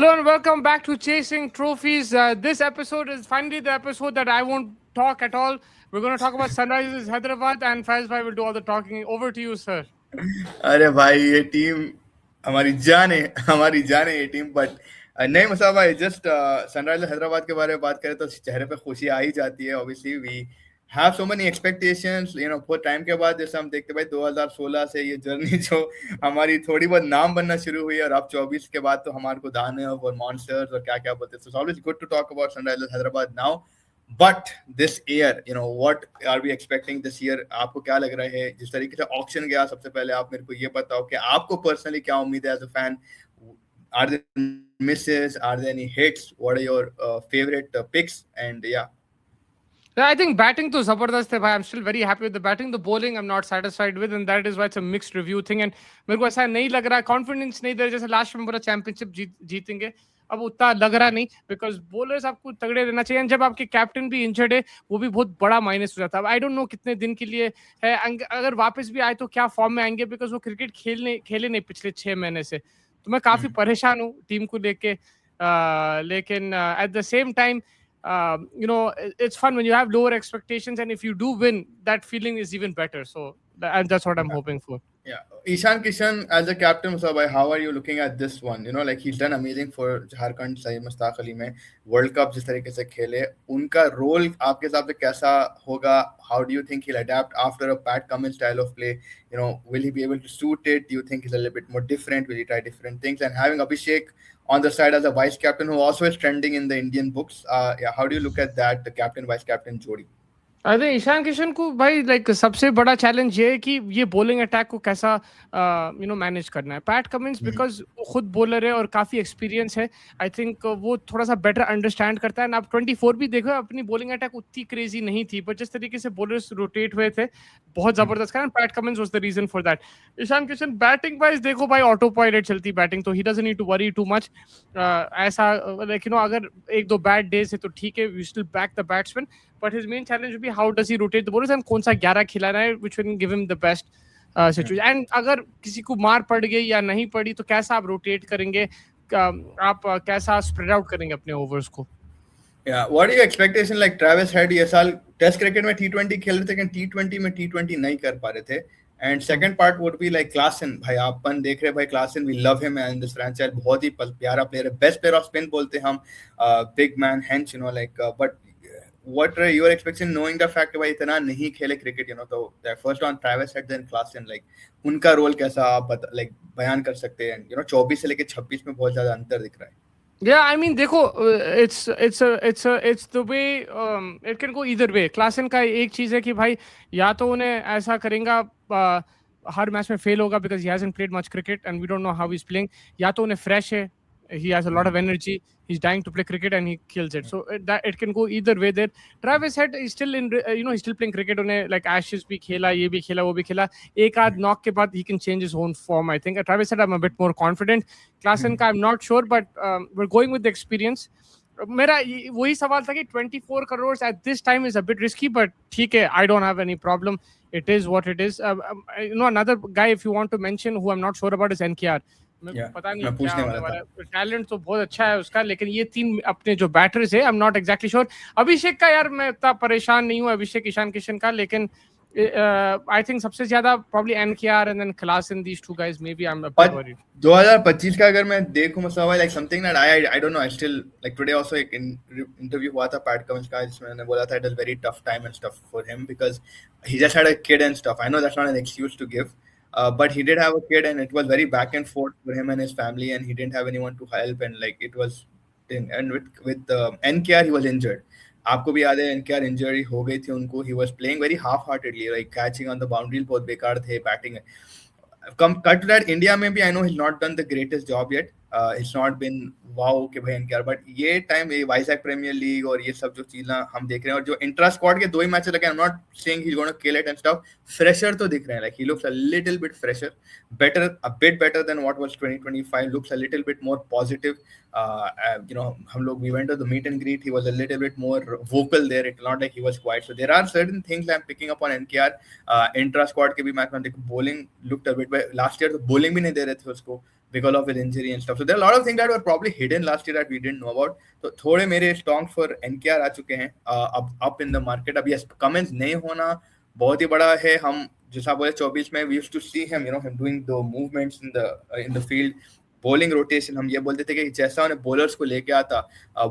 Hello and welcome back to Chasing Trophies. This episode is finally the episode that I won't talk at all. We're going to talk about Sunrisers Hyderabad, and Faiz Bhai will do all the talking. Over to you, sir. अरे भाई ये team हमारी जान है ये team but नहीं मुसा भाई just Sunrisers Hyderabad के बारे में बात करें तो चेहरे पे खुशी आ ही जाती है obviously we have so many expectations बहुत टाइम के बाद जैसे हम देखते भाई 2016 से ये जर्नी जो हमारी थोड़ी बहुत नाम बनना शुरू हुई है और अब 24 के बाद तो हमारे को दानव और मॉन्स्टर्स और क्या क्या बोलते हैं so always good to talk about Sunrisers Hyderabad now but this year what are we expecting this year आपको क्या लग रहा है जिस तरीके से ऑक्शन गया सबसे पहले आप मेरे को ये बताओ कि आपको पर्सनली क्या उम्मीद है as a fan are there misses are there any hits what are your favorite picks and yeah. Yeah, I think batting to Zabardast hai, bhai. I'm still very happy with the batting. The bowling, I'm not satisfied with, and that is why it's a mixed review thing. And मेरे को ऐसा नहीं लग रहा, confidence नहीं दे रहा जैसे last में बोला चैंपियनशिप जीतेंगे. अब उतना लग रहा नहीं बिकॉज बॉलर्स आपको तगड़े रहना चाहिए. जब आपके कैप्टन भी इंजर्ड है वो भी बहुत बड़ा माइनस हो जाता है. अब आई डोंट नो कितने दिन के लिए है, अगर वापस भी आए तो क्या फॉर्म में आएंगे बिकॉज वो क्रिकेट खेले नहीं पिछले 6 महीने से. तो मैं काफी परेशान हूँ टीम को लेके. लेकिन at the same time it's fun when you have lower expectations, and if you do win, that feeling is even better. So and that's what I'm hoping for. Yeah, Ishan Kishan as a captain, Musa bhai, how are you looking at this one? Like he's done amazing for Jharkhand. Saeed Mustaq Ali में World Cup जिस तरीके से खेले, उनका role आपके हिसाब से कैसा होगा? How do you think he'll adapt after a Pat Cummins style of play? Will he be able to suit it? Do you think he's a little bit more different? Will he try different things? And having Abhishek on the side as a vice captain who also is trending in the Indian books, yeah, how do you look at that, the captain vice captain jodi? अरे ईशान किशन को भाई like सबसे बड़ा challenge ये है कि ये bowling attack को कैसा मैनेज करना है. पैट कमिंस बिकॉज वो खुद बॉलर है और काफी एक्सपीरियंस है. आई थिंक वो थोड़ा सा बेटर अंडरस्टैंड करता है. आप 24 भी देखो, अपनी बॉलिंग अटैक उतनी क्रेजी नहीं थी, बट जिस तरीके से बॉलर्स रोटेट हुए थे बहुत जबरदस्त कारण. Pat Cummins was the reason for that. Ishan Kishan batting wise देखो भाई, ऑटो पायलट चलती बैटिंग, तो he doesn't need to worry too much. ऐसा लाइक अगर एक दो बैड डेज है तो ठीक है, we still back the batsman. But his main challenge will be how does he rotate the bowlers and कौन सा 11 खिलाना है, which will give him the best situation. And अगर किसी को मार पड़ गई या नहीं पड़ी तो कैसा आप रोटेट करेंगे, आप कैसा स्प्रेड आउट करेंगे अपने ओवर्स को. Yeah, what are your expectation like Travis Head ये साल टेस्ट क्रिकेट में T20 खेल रहे थे लेकिन T20 में T20 नहीं कर पा रहे थे. And second part would be like Klaasen. भाई अपन देख रहे भाई Klaasen, we love him and this franchise, बहुत ही प्यारा प्लेयर है, बेस्ट प्लेयर ऑफ स्पिन बोलते हैं हम, बिग मैन हेंच like. But what are your expectations knowing the fact भाई इतना नहीं खेले क्रिकेट तो first on Travis Head then Klaasen, like उनका रोल कैसा आप लाइक बयान कर सकते हैं. 24 से लेके 26 में बहुत ज्यादा अंतर दिख रहा है. Yeah, I mean देखो, it's the way it can go either way. Klaasen का एक चीज है कि भाई या तो उन्हें ऐसा करेगा हर मैच में फेल होगा because he hasn't played much cricket and we don't know how he's playing, या तो उन्हें fresh है, he has a lot of energy, he's dying to play cricket and he kills it. So it can go either way there. Travis Head is still in he's still playing cricket. उन्हें like Ashes भी खेला, ये भी खेला, वो भी खेला. एक आध knock के बाद he can change his own form. I think Travis Head I'm a bit more confident. Klassen का I'm not sure, but we're going with the experience. मेरा वही सवाल था कि 24 crores at this time is a bit risky, but ठीक है, I don't have any problem. It is what it is. Another guy if you want to mention who I'm not sure about is NKR. पता नहीं क्या होने वाला है. Talent तो बहुत अच्छा है उसका, लेकिन ये तीन अपने जो बैटर्स है I am not exactly sure. Abhishek का यार मैं इतना परेशान नहीं हूँ, अभिषेक ईशान किशन का, लेकिन आई थिंक सबसे ज्यादा probably NKR and then Klassen, these two guys maybe I'm a bit worried. 2025 का अगर मैं देखूं मसला like something that I don't know, I still like today also एक interview हुआ था पैट कमिंस का जिसमें उन्होंने बोला था it was very tough time and stuff for him because he just had a kid and stuff. I know that's not an excuse to give. But he did have a kid and it was very back and forth for him and his family and he didn't have anyone to help and like it was and with NKR he was injured. आपको भी याद है NKR injury हो गई थी उनको. He was playing very half-heartedly, like catching on the boundary बहुत बेकार थे, batting. Cut to that, India में भी I know he's not done the greatest job yet. It's not been wow कि भाई NKR, but ये टाइम ये Vizag premiere league और ये सब जो चीज़ें हम देख रहे हैं और जो इंट्रा स्क्वाड के 2 ही मैचेस लगे, I'm not saying he's going to kill it and stuff. Fresher तो दिख रहे हैं, like he looks a little bit fresher, a bit better than what was 2025. Looks a little bit more positive. हम लोग we went to the meet and greet. He was a little bit more vocal there. It's not like he was quiet. So there are certain things I'm picking up on NKR. Intra squad के भी match में देखो bowling looked a bit. Last year तो bowling भी नहीं दे रहे थे उसको. because of his injury and stuff. So there are a lot of things that were probably hidden last year that we didn't know about. तो थोड़े मेरे stocks for NKR आ चुके हैं अब अप इन द मार्केट. अब yes comments नहीं होना बहुत ही बड़ा है. हम जैसा बोले 24 में we used to see him, you know, him doing the movements in the field, bowling rotation. हम ये बोलते थे कि जैसा उन्हें bowlers को लेके आता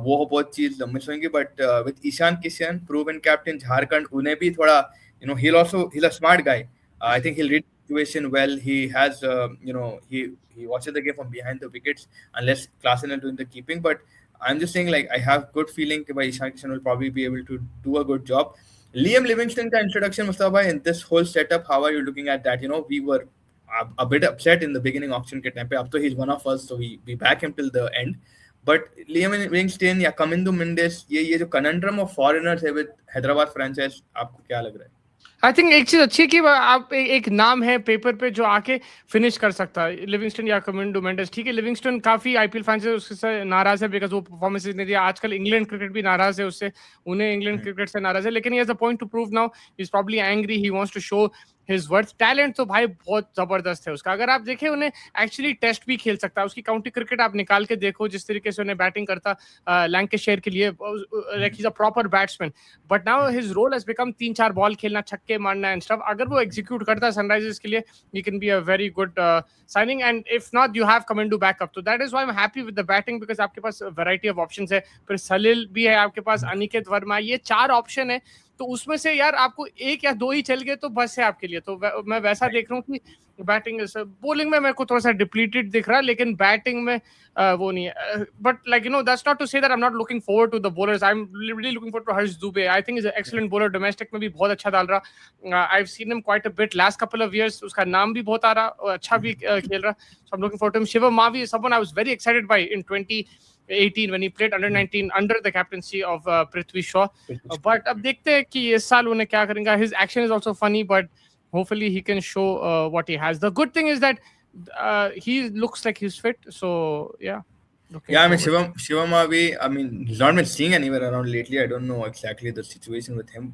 वो बहुत चीज मिस होंगी. But with Ishan Kishan proven captain Jharkhand, उन्हें भी थोड़ा, you know, he's a smart guy. I think he'll read the situation well. He has, you know, he watches the game from behind the wickets unless Klaasen is doing the keeping. But I'm just saying, like, I have good feeling that Ishan Kishan will probably be able to do a good job. Liam Livingston का introduction, Mustafa, in this whole setup, how are you looking at that? You know, we were a bit upset in the beginning auction के time पे. अब तो he's one of us, so we back him till the end. But Liam Livingston या Kamindu Mendes, ये जो conundrum of foreigners है with Hyderabad franchise, आपको क्या लग रहा है? आई थिंक एक चीज अच्छी है कि आप एक नाम है पेपर पे जो आके फिनिश कर सकता है, लिविंगस्टन या कमिंडो मेंडेस. ठीक है, लिविंगस्टन काफी आईपीएल फैंस है उससे नाराज है बिकॉज वो परफॉर्मेंसेस नहीं दिया. आजकल इंग्लैंड क्रिकेट भी नाराज है उससे, उन्हें इंग्लैंड क्रिकेट से नाराज है. लेकिन he has a point to prove now. He is probably angry, he wants to show his worth. Talent तो भाई बहुत जबरदस्त है उसका. अगर आप देखें उन्हें एक्चुअली टेस्ट भी खेल सकता है. उसकी काउंटी क्रिकेट आप निकाल के देखो, जिस तरीके से उन्हें बैटिंग करता लैंकेशायर के लिए, like he is a proper batsman. But now his role has become 3-4 ball खेलना, छक्के मारना एंड स्टफ. अगर वो एग्जीक्यूट करता है सनराइजर्स के लिए, he can be a very good signing. And if not, you have Kamindu backup. तो that is why I am happy with the batting, because आपके पास वैरायटी ऑफ ऑप्शंस है. फिर सलील भी है आपके पास, अनिकेत वर्मा, ये 4 ऑप्शन है. तो उसमें से यार आपको 1 या 2 ही चल गए तो बस है आपके लिए. तो मैं वैसा देख रहा हूँ कि बैटिंग, बॉलिंग में मेरे को थोड़ा सा डिप्लीटेड दिख रहा है, लेकिन बैटिंग में वो नहीं है. But like you know, that's not to say that I am not looking forward to the bowlers. I am really looking forward to Harsh Dubey. I think is an excellent bowler. Domestic में भी बहुत अच्छा डाल रहा. I have seen him quite a bit last couple of years. उसका नाम भी बहुत आ रहा, अच्छा भी खेल रहा. So I am looking forward to him. Shivam Mavi is someone I was very excited by in 2018 when he played under 19 under the captaincy of Prithvi Shaw. But अब देखते हैं कि इस साल उन्हें क्या करेंगे. His action is also funny, but hopefully he can show what he has. The good thing is that he looks like he's fit. So yeah. Yeah, I mean Shivam Mavi, I mean he's not been seeing anywhere around lately. I don't know exactly the situation with him.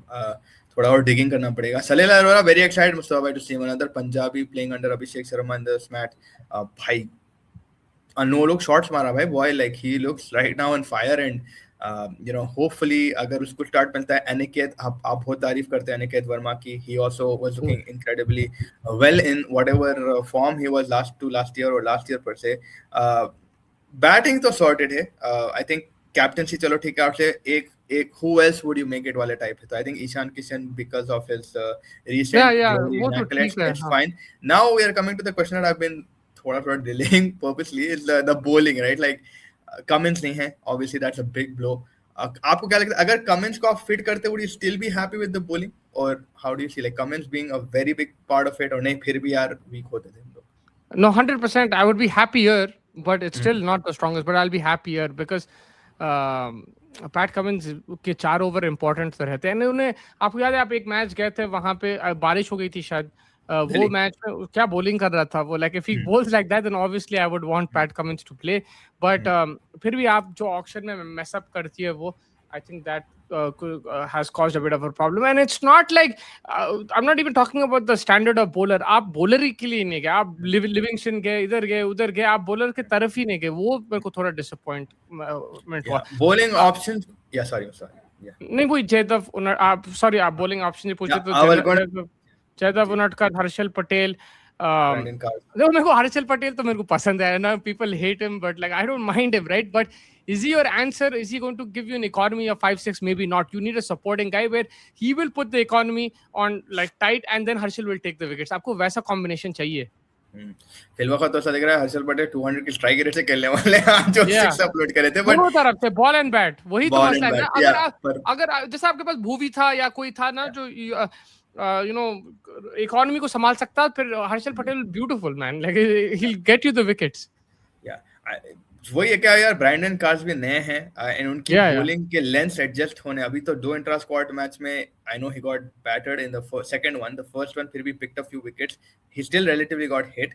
थोड़ा और digging करना पड़ेगा. Salil Arora, very excited, Mustafa, to see him, another Punjabi playing under Abhishek Sharma in this match. भाई no look shots मारा भाई. Boy, like he looks right now on fire. And you know, hopefully अगर उसको start मिलता है. अनिकेत, आप बहुत तारीफ करते हैं अनिकेत वर्मा की. He also was looking incredibly well in whatever form he was last year or last year per se. Batting तो सॉर्टेड है. आई थिंक कैप्टनसी चलो ठीक है. आपसे एक who else would you make it वाले टाइप है. तो I think Ishan Kishan because of his recent वो तो ठीक है. it's fine. Now we are coming to the question that I've been थोड़ा delaying purposely, is the bowling, right? Like Cummins नहीं है, obviously that's a big blow. आपको क्या लगता है अगर Cummins को आप फिट करते, would you still be happy with the bowling, or how do you see like Cummins being a very big part of it, और नहीं फिर भी यार weak होते थे हम लोग? No, 100%. I would be happier, but it's still not the strongest. But I'll be happier because PAT Cummins के 4 ओवर इंपॉर्टेंट तो रहते हैं. उन्हें, आपको याद है आप एक मैच गए थे, वहां पे बारिश हो गई थी शायद. वो मैच में क्या बॉलिंग कर रहा था वो. Like if he bowls like that then obviously I would want Pat Cummins to play. But फिर भी आप जो ऑक्शन में मैस अप करती है वो, I think that has caused a bit of a problem. And it's not like I'm not even talking about the standard of bowler. आप bowler ही के लिए नहीं गए, आप लिविंगस्टन गए, इधर गए उधर गए, आप bowler के तरफ ही नहीं गए. वो मेरे को थोड़ा disappointment हुआ. Bowling options, sorry. नहीं कोई जयदेव उनट, आप sorry आप bowling option ही पूछे तो जयदेव उनटकर, हर्षल पटेल. देखो मेरे को हर्षल पटेल तो मेरे को पसंद है ना. People hate him, but like I don't mind him, right? But is he your answer? Is he going to give you an economy of 5-6? Maybe not. You need a supporting guy where he will put the economy on like tight, and then Harshal will take the wickets. आपको वैसा combination चाहिए. Film का तो ऐसा दिख रहा है हर्षल पटेल 200 की स्ट्राइक रेट से खेलने वाले हैं जो 6 अपलोड करे थे. बट दोनों तरफ से बॉल एंड बैट, वही तो मसला है ना. अगर जैसा आपके पास भूवी था या कोई था ना जो you know इकोनॉमी को संभाल सकता, फिर Harshal Patel beautiful man, like he will get you the wickets. वही है क्या यार, ब्रांडन कार्स भी नए हैं एंड उनकी बॉलिंग के लेंथ एडजस्ट होने. अभी तो 2 इंट्रा स्क्वाड मैच में I know he got battered in the second one. The first one फिर भी picked a few wickets. He still relatively got hit.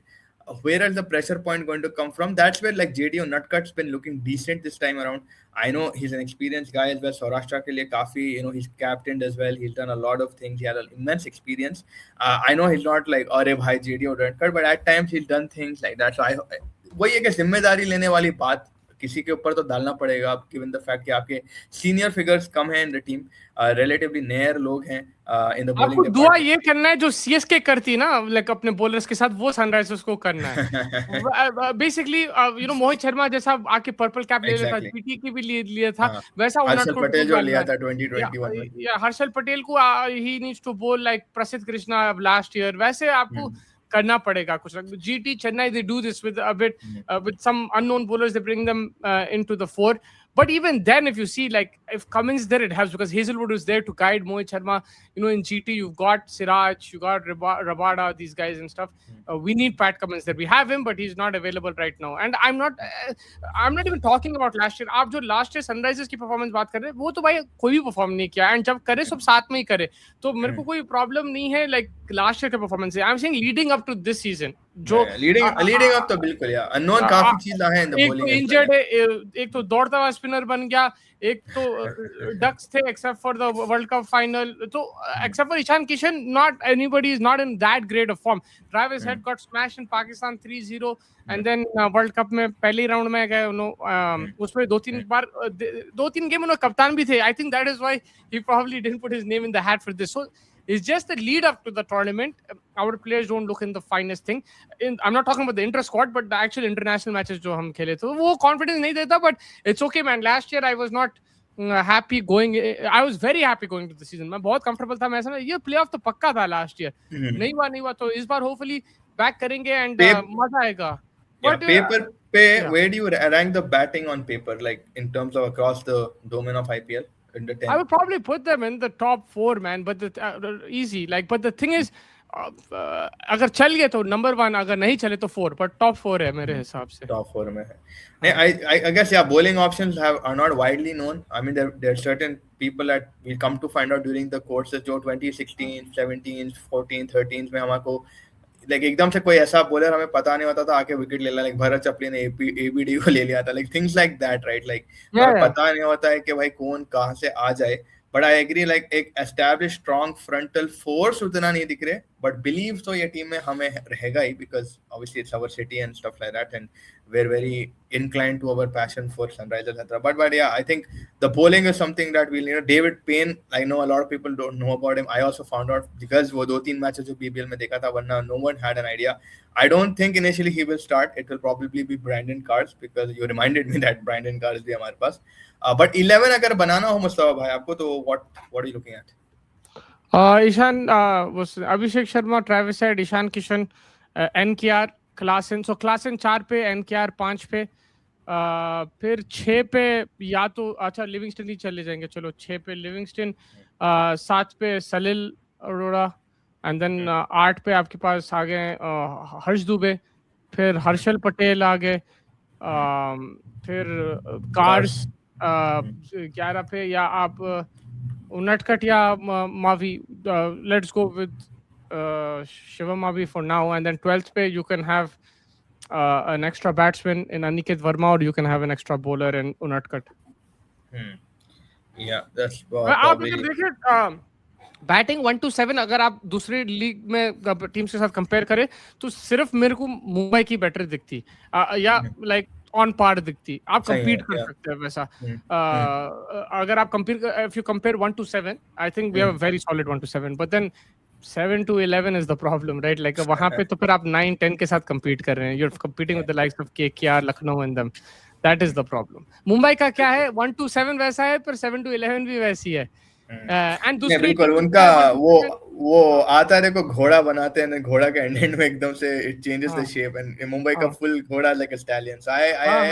where is the pressure point going to come from? That's where like JD Nutcut's been looking decent this time around. I know he's an experienced guy as well. Saurashtra ke liye kafi, he's captained as well. He's done a lot of things. He has an immense experience. I know he's not like अरे भाई JD Nutcut, but at times he's done things like that. So वही है कि जिम्मेदारी लेने वाली बात किसी के ऊपर तो डालना पड़ेगा, गिवन द फैक्ट कि आपके सीनियर फिगर्स कम हैं इन द टीम, रिलेटिवली नए लोग हैं इन द बॉलिंग। आपको दुआ ये करना है जो सीएसके करती ना, लाइक अपने बॉलर्स के साथ, वो सनराइजर्स को करना है। बेसिकली मोहित शर्मा जैसा आके पर्पल कैप ले लेता, जीटी की भी लिया था, वैसा हर्षल पटेल जो लिया था 2021 में, या हर्षल पटेल को ही नीड्स टू बोल लाइक प्रसिद्ध कृष्णा लास्ट ईयर, वैसे आपको करना पड़ेगा कुछ। GT Chennai they do this with a bit with some unknown bowlers, they bring them into the fore. But even then, if you see, like, if Cummins there, it helps because Hazelwood is there to guide Mohit Sharma. In GT, you've got Siraj, you got Rabada, these guys and stuff. We need Pat Cummins there. We have him, but he's not available right now. And I'm not even talking about last year. आप जो last year Sunrisers की performance बात कर रहे हैं, वो तो भाई कोई भी perform नहीं किया, and जब करे सब साथ में ही करे, तो मेरे को कोई problem नहीं है like last year के performance से। I'm saying leading up to this season, जो leading up तो बिल्कुल यार unknown काफी चीजें हैं in the bowling। एक तो injured है, एक तो दौड़ता हुआ स्पिनर बन गया, एक तो डक्स थे except for the world cup final, तो except for Ishan Kishan not anybody is not in that great of form. Travis Head got smashed in Pakistan 3-0 and then world cup में पहले राउंड में गए उसमें दो तीन गेम उन्होंने कप्तान भी थे। I think that is why he probably didn't put his name in the hat for this. So it's just the lead up to the tournament. Our players don't look in the finest thing. I'm not talking about the inter squad, but the actual international matches जो हम खेले थे वो confidence नहीं देता, but it's okay man. Last year I was not happy going. I was very happy going to the season. मैं बहुत comfortable था, मैं ऐसा ये playoff तो पक्का था last year. नहीं हुआ तो इस बार hopefully back करेंगे and मजा आएगा. But paper पे where do you rank the batting on paper, like in terms of across the domain of IPL? I would probably put them in the top 4, man, but easy. Like, but the thing is, अगर चल गए तो number 1, अगर नहीं चले तो 4, but top 4 है मेरे हिसाब से। Top 4 में है। नहीं, I guess yeah, bowling options are not widely known. I mean, there are certain people that we'll come to find out during the courses जो 2016, 17, 14, 13 में हमारे like एकदम से कोई ऐसा बॉलर हमें पता नहीं होता था आके विकेट ले लिया, like भरत चपली ने एबीडी को ले लिया था, like things like that, right? Like पता नहीं होता है कि भाई कौन कहाँ से आ जाए। But I agree, like एक established strong frontal force उतना नहीं दिख रहे, but believe तो ये टीम में हमें रहेगा ही, because obviously it's our city and stuff like that, and we're very inclined to our passion for Sunrisers, etc. But yeah, I think the bowling is something that we'll need. David Payne, I know a lot of people don't know about him. I also found out because वो 2-3 matches जो BBL में देखा था, वरना no one had an idea. I don't think initially he will start. It will probably be Brandon Carrs, because you reminded me that Brandon Carrs भी हमारे पास। But 11 अगर बनाना हो मुस्तफा भाई आपको, तो what are you looking at? Ishan, Abhishek Sharma, Travis Head, Ishan Kishan, NKR, Klaasen. So Klaasen 4 पे, NKR 5 पे, फिर 6 पे या तो अच्छा लिविंगस्टन ही चले जाएंगे, चलो 6 पे लिविंगस्टन, 7 पे सलिल अरोड़ा, एंड देन 8 पे आपके पास आ गए हर्ष दुबे, फिर हर्षल पटेल आ गए, फिर कार्स 11 पे, या आप नटकट या Mavi, let's go with Shivam Mavi for now, and then 12th पे you can have an extra batsman in Aniket Verma, or you can have an extra bowler in Unatkat. Yeah, that's आप अगर देखिए बैटिंग 1 to 7 अगर आप दूसरी लीग में teams के साथ कंपेयर करें तो सिर्फ मेरे को मुंबई की बेटर दिखती, या लाइक ऑन पार दिखती। आप कंपीट कर सकते हैं वैसा। अगर आप if you compare 1 to 7, I think we have a very solid 1 to 7, but then 7 to 11 is the problem, right? Like वहां पे तो फिर आप 9, 10 के साथ compete कर रहे हैं। You're competing with the likes of KKR, Lucknow and them. That is the problem. Mumbai का क्या है, 1 to 7 वैसा है, पर 7 to 11 भी वैसी है। And दूसरी बिल्कुल उनका वो आता है, देखो घोड़ा बनाते हैं, घोड़ा के एंड में एकदम से it changes the shape, and Mumbai का full घोड़ा like a stallion. So I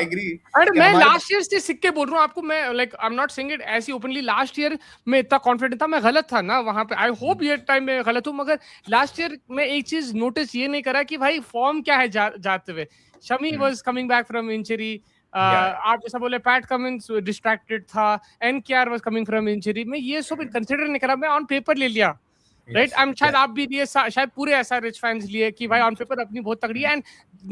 agree. अरे मैं लास्ट ईयर से सिक्के बोल रहा हूँ आपको, मैं like I'm not saying it ऐसी openly, लास्ट ईयर में इतना कॉन्फिडेंट था, मैं गलत था ना वहां पे। आई होप ये टाइम में गलत हूँ, मगर लास्ट ईयर में एक चीज नोटिस ये नहीं करा कि भाई फॉर्म क्या है जाते हुए। Shami was coming back from injury, आप जैसा बोले पैट कमिंस डिस्ट्रैक्टेड था, NKR was coming from injury, मैं ये सब कंसीडर नहीं करा, मैं ऑन पेपर ले लिया राइट आई एम शायद आप भी लिए शायद पूरे SRH फैंस लिए कि भाई ऑन पेपर अपनी बहुत तगड़ी है and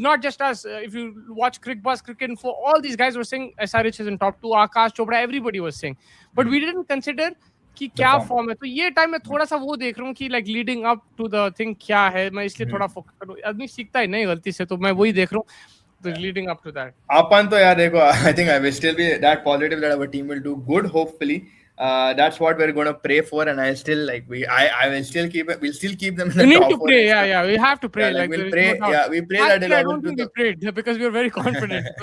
not just us if you watch Crickbuzz Cricket Info all these guys were saying SRH is in top 2 Akash Chopra everybody was saying but we didn't consider कि क्या form है तो ये time में थोड़ा सा वो देख रहा हूँ कि like leading up to the thing क्या है मैं इसलिए थोड़ा फोकस करूँ आदमी सीखता है नहीं गलती से तो मैं वही देख रहा हूँ तो लीडिंग अप टू दैट अपन तो यार देखो I think I will still be that positive that our team will do good hopefully. That's what we're going to pray for, and I still like I will still keep it. We'll still keep them in the we need top to pray yeah we have to pray like we'll pray we pray that I don't think we prayed because we were very confident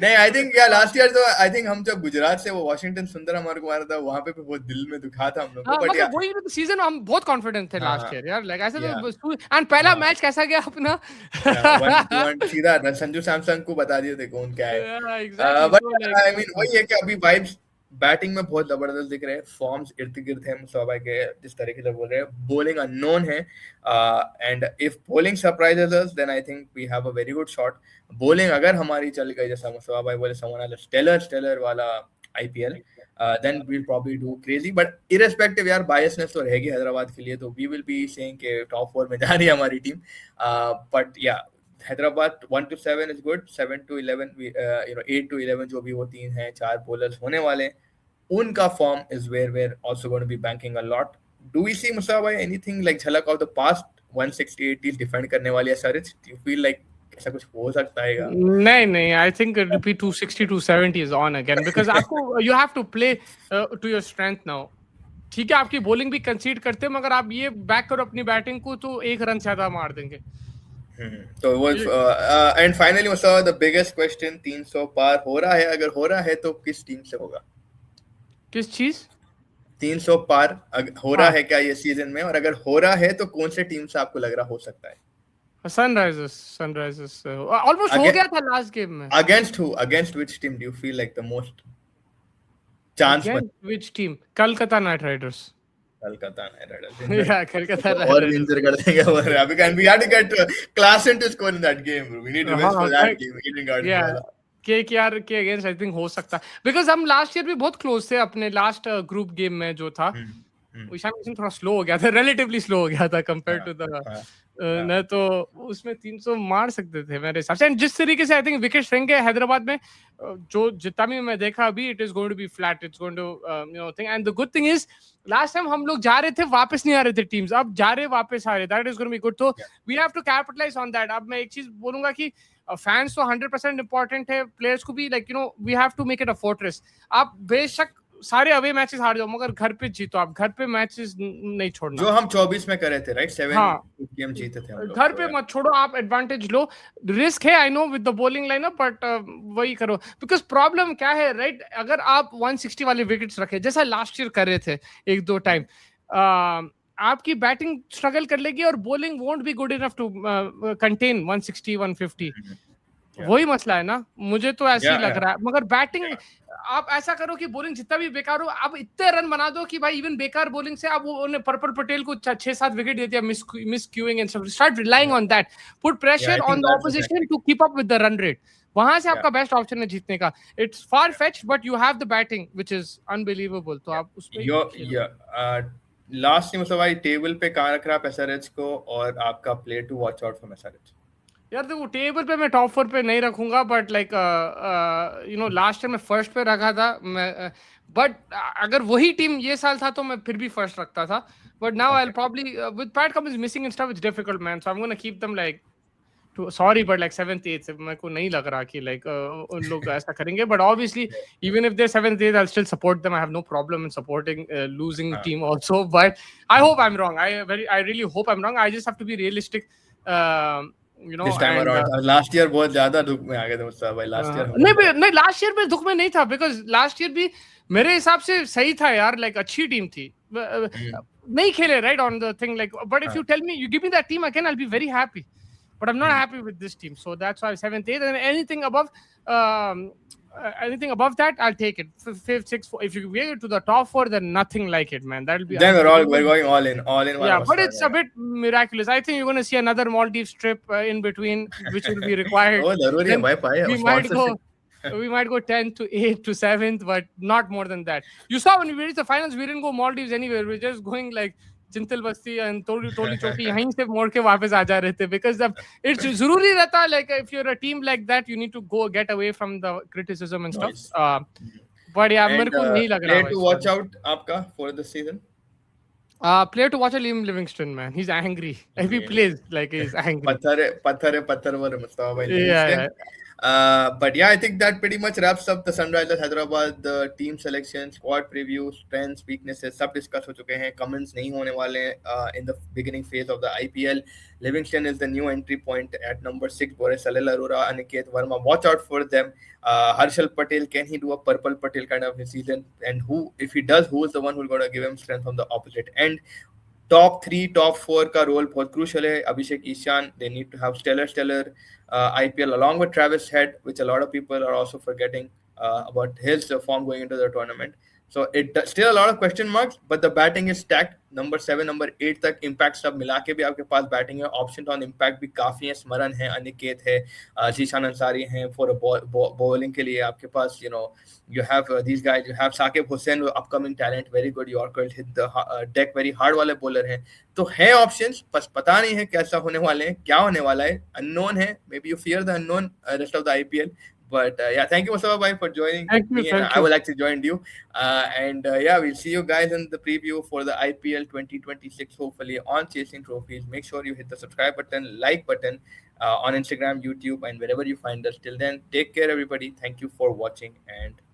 नहीं I think last year तो I think हम जब गुजरात से वो Washington सुंदर हमारे को मारा था वहाँ पे बहुत दिल में दुखा था हम लोग को but वही तो सीजन हम बहुत कॉन्फिडेंट थे लास्ट ईयर यार लाइक ऐसे तो एंड पहला मैच कैसा गया अपना सीधा संजू सैमसंग को बता दिए थे कौन क्या है बट आई मीन वही है कि अभी वाइब्स बैटिंग में बहुत जबरदस्त दिख रहे हैं फॉर्म्स इर्द गिर्द है मुस्तफा के जिस तरीके से बोल रहे हैं बॉलिंग अननोन है and if bowling surprises us then I think we have a very good shot bowling अगर हमारी चल गई जैसा मुस्तफा भाई बोले समवन स्टेलर वाला IPL then we'll probably do crazy but irrespective यार biasness तो रहेगी हैदराबाद के लिए तो we will be saying कि top 4 में जा रही है हमारी team but yeah Hyderabad 1 to 7 is good 7 to 11 8 to 11 जो भी वो तीन हैं 4 bowlers होने वाले उनका form is where we're also going to be banking a lot. Do we see Musa bhai anything like झलक of the past 168 is defend करने वाली है Sarich? Do you feel like ऐसा कुछ हो सकता है? नहीं I think it will be 260 270 is on again because आपको you have to play to your strength now. ठीक है आपकी बॉलिंग भी कंसीड करते हैं मगर आप ये बैक करो अपनी बैटिंग को तो 1 रन ज्यादा मार देंगे. तो वो and finally musa the biggest question 300 पार हो रहा है अगर हो रहा है तो किस टीम से होगा किस चीज 300 पार हो रहा है क्या ये सीजन में और अगर हो रहा है तो कौन से टीम से आपको लग रहा हो सकता है सनराइजर्स ऑलमोस्ट हो गया था लास्ट गेम में against which team do you feel like the most chance which team Calcutta night Riders Kolkata और इंजर कर देंगे और अभी can we have to get Klaasen to score in that game bro. We need revenge for that game Eden Garden वाला KKR के against I think हो सकता है बिकॉज हम लास्ट ईयर भी बहुत क्लोज थे अपने लास्ट ग्रुप गेम में जो था ईशान किशन थोड़ा स्लो हो गया था रिलेटिवली स्लो हो गया था कंपेयर टू द न तो उसमें 300 मार सकते थे मेरे हिसाब से जिस तरीके से आई थिंक विकेट रहेंगे हैदराबाद में जो जितना भी मैं देखा अभी it is going to be flat it's going to you know thing and the good thing is last time हम लोग जा रहे थे वापस नहीं आ रहे थे टीम्स अब जा रहे वापस आ रहे that is going to be good तो we have to capitalise on that अब मैं एक चीज बोलूंगा कि फैंस तो 100% इंपॉर्टेंट है प्लेयर्स को भी like you know we have to make it a fortress आप बेशक सारे अवे मैचेस हार जाओ मगर घर पे जीतो आप घर पे मैचेस नहीं छोड़ना जो हम 24 में करे थे राइट 7 गेम जीते थे हम लोग घर पे मत छोड़ो आप एडवांटेज लो रिस्क है I know with the bowling lineup but वही करो बिकॉज प्रॉब्लम क्या है राइट अगर आप 160 वाले विकेट्स रखे जैसा लास्ट ईयर कर रहे थे 1-2 टाइम आपकी बैटिंग स्ट्रगल कर लेगी और bowling won't be good enough to contain 160 150 वही मसला है ना मुझे तो ऐसे ही लग रहा है मगर बैटिंग आप ऐसा करो कि बॉलिंग जितना भी बेकार हो आप इतने रन बना दो कि भाई इवन बेकार बॉलिंग से आप वो पर्पल पटेल को 6-7 विकेट देते हैं miscuing and start relying on that put pressure on the opposition to keep up with the run rate वहां से आपका बेस्ट ऑप्शन है जीतने का it's far fetched but you have the batting which is unbelievable तो आप उसमें last में मतलब भाई टेबल पे कहां रख रहा है एसआरएच को और आपका play to watch out from SRH यार देखो टेबल पे मैं टॉप 4 पे नहीं रखूंगा but like you no last year मैं फर्स्ट पे रखा था मैं बट अगर वही टीम ये साल था तो मैं फिर भी फर्स्ट रखता था but now I will probably with PAT comes missing and stuff it's difficult man so I am gonna keep them like sorry but like 7th 8th मेरे को नहीं लग रहा कि लाइक उन लोग ऐसा करेंगे but obviously even if they 7th 8th I'll still support them I have no problem in supporting losing team also but I hope I'm wrong I really hope I'm wrong I just have to be realistic you know this time around last year बहुत ज्यादा दुख में आ गए थे मुझसे भाई last year नहीं last year में दुख में नहीं था बिकॉज़ लास्ट ईयर भी मेरे हिसाब से सही था यार लाइक अच्छी टीम थी नहीं खेले right on the thing like but if you tell me you give me that team again I'll be very happy but I'm not happy with this team so that's why 7th 8th and anything above that I'll take it 5th 6th if you get to the top 4 then nothing like it man that'll be then we're going all in yeah but it's a bit miraculous I think you're going to see another Maldives trip in between which will be required oh zaruri hai bhai we might go 10th to 8th to 7th but not more than that you saw when we reached the finals we didn't go Maldives anywhere we're just going like Chintal Basti and टोली चौकी यहीं से मोड़ के वापस आ जा रहे थे, because अब इट्स जरूरी रहता है, like if you are a team like that you need to go get away from the criticism and Noise. Stuff, but यार मेरे And को नहीं लग रहा player भाई to watch out आपका for the season? player to watch a Liam Livingston, man. He's angry. If he Yeah. plays, like he's angry. पत्थर वर Mustafa भाई Yeah, Livingston. yeah. But yeah, I think that pretty much wraps up the Sunrisers Hyderabad the team selection, squad previews, strengths, weaknesses सब discuss हो चुके हैं. Comments नहीं होने वाले in the beginning phase of the IPL. Livingston is the new entry point at number 6. Boris Salil Arora, Aniket Verma. Watch out for them. Harshal Patel, can he do a Purple Patel kind of a season? And who, if he does, who is the one who's going to give him strength from the opposite end? Top 3, top 4 का role बहुत crucial है. Abhishek Ishan, they need to have stellar IPL along with Travis Head, which a lot of people are also forgetting about his form going into the tournament. So it's still a lot of question marks, but the batting is stacked. Number 7, number 8 तक impact सब मिला के भी आपके पास batting है. Option on impact भी काफी है. स्मरण है, अनिकेत है, जीशान अंसारी हैं. फॉर बॉलिंग के लिए आपके पास you have these guys. You have Saqib Hussain, upcoming talent, very good Yorker, hit the deck very hard वाले bowler हैं. तो है ऑप्शंस, बस पता नहीं है कैसा होने वाले हैं, क्या होने वाला है. Unknown है. Maybe you fear the unknown rest of the IPL. But yeah, thank you Mustafa bhai for joining me. I will actually join you. And yeah, we'll see you guys in the preview for the IPL 2026, hopefully on Chasing Trophies. Make sure you hit the subscribe button, like button on Instagram, YouTube, and wherever you find us. Till then, take care, everybody. Thank you for watching and